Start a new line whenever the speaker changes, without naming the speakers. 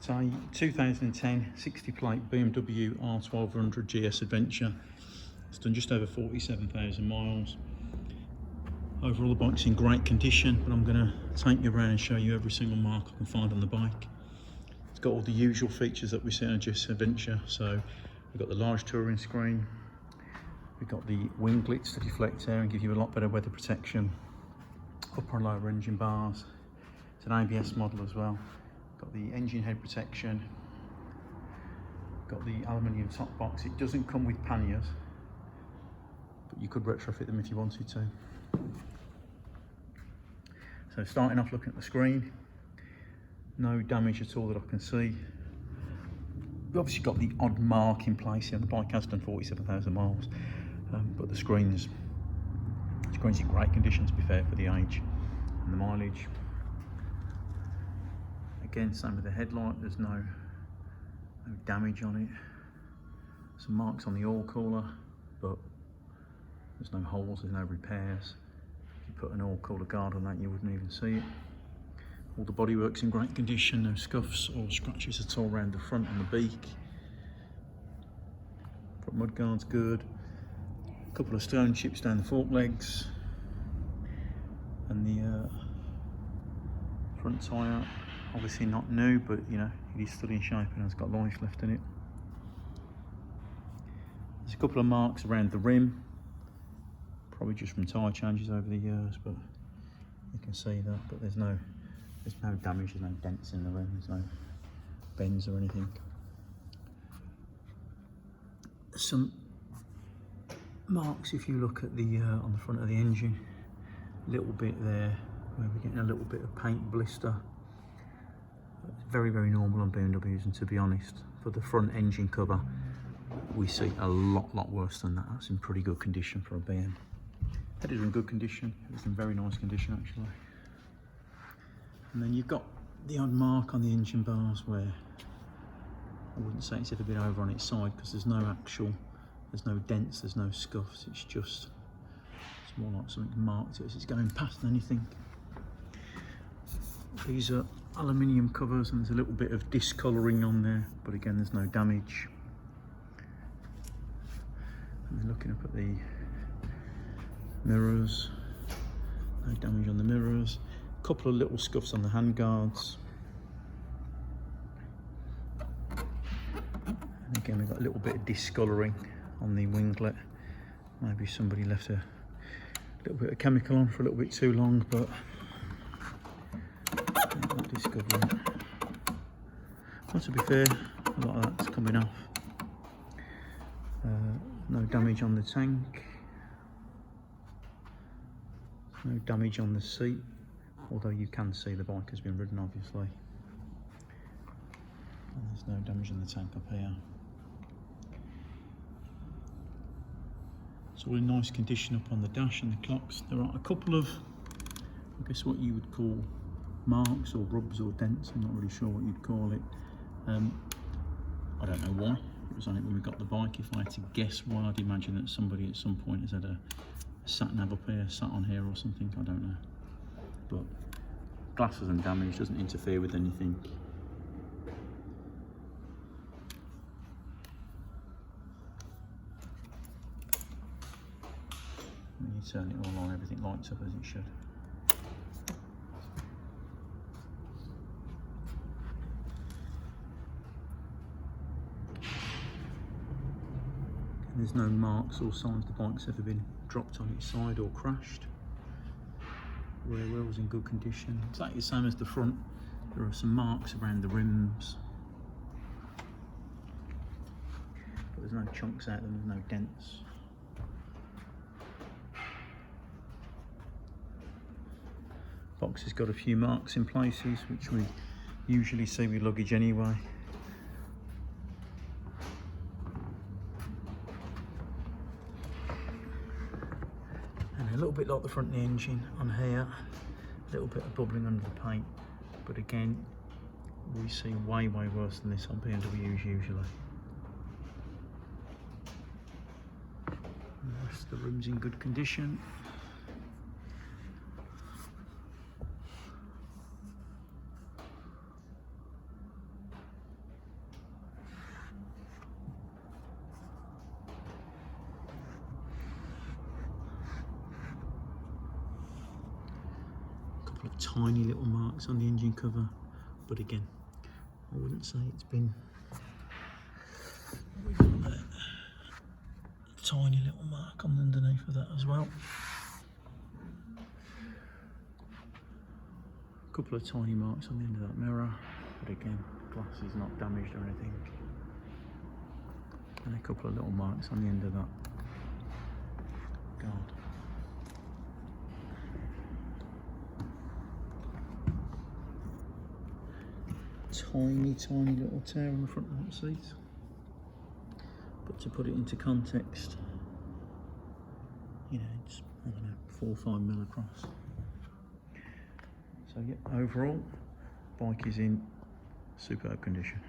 It's a 2010 60 plate BMW R1200GS Adventure. It's done just over 47,000 miles. Overall the bike's in great condition, but I'm going to take you around and show you every single mark I can find on the bike. It's got all the usual features that we see on a GS Adventure. So we've got the large touring screen, we've got the winglets to deflect air and give you a lot better weather protection, upper and lower engine bars. It's an ABS model as well. Got the engine head protection, got the aluminium top box. It doesn't come with panniers, but you could retrofit them if you wanted to. So starting off looking at the screen, no damage at all that I can see. We've obviously got the odd mark in place here. The bike has done 47,000 miles, but the screen's in great condition, to be fair, for the age and the mileage. Again, same with the headlight, there's no damage on it. Some marks on the oil cooler, but there's no holes, there's no repairs. If you put an oil cooler guard on that, you wouldn't even see it. All the bodywork's in great condition, no scuffs or scratches at all around the front and the beak. Front mudguard's good. A couple of stone chips down the fork legs. And the front tyre, obviously not new, but you know, it is still in shape and has got life left in it. There's a couple of marks around the rim, probably just from tyre changes over the years, but you can see that. But there's no damage, there's no dents in the rim, there's no bends or anything. Some marks if you look at the on the front of the engine, a little bit there where we're getting a little bit of paint blister. It's very, very normal on BMWs, and to be honest, for the front engine cover, we see a lot worse than that. That's in pretty good condition for a BM. Headers are in good condition, it's in very nice condition actually. And then you've got the odd mark on the engine bars where I wouldn't say it's ever been over on its side, because there's no dents, there's no scuffs, it's more like something marked as it's going past than anything. These are aluminium covers and there's a little bit of discolouring on there, but again there's no damage. And then looking up at the mirrors, no damage on the mirrors. A couple of little scuffs on the handguards. And again we've got a little bit of discolouring on the winglet. Maybe somebody left a little bit of chemical on for a little bit too long, but discovering. Well, to be fair, a lot of that's coming off. No damage on the tank, no damage on the seat, although you can see the bike has been ridden obviously. And there's no damage on the tank up here. It's all in nice condition up on the dash and the clocks. There are a couple of, I guess what you would call marks or rubs or dents, I'm not really sure what you'd call it. I don't know why it was on it when we got the bike. If I had to guess why, I'd imagine that somebody at some point has had a sat nav up here, sat on here or something, I don't know. But glass isn't damaged, doesn't interfere with anything. When you turn it all on, everything lights up as it should. There's no marks or signs the bike's ever been dropped on its side or crashed. Rear wheel's in good condition. Exactly the same as the front. There are some marks around the rims, but there's no chunks out of them, there's no dents. Box has got a few marks in places, which we usually see with luggage anyway. A little bit like the front of the engine on here, a little bit of bubbling under the paint, but again we see way worse than this on BMWs usually. And the rest of the room's in good condition. tiny little marks on the engine cover, but again, I wouldn't say it's been. We've got that tiny little mark on the underneath of that as well. A couple of tiny marks on the end of that mirror, but again, glass is not damaged or anything. And a couple of little marks on the end of that guard. Tiny little tear on the front of that seat. But to put it into context, you know, it's, I don't know, 4 or 5 mil across. So yeah, overall, bike is in superb condition.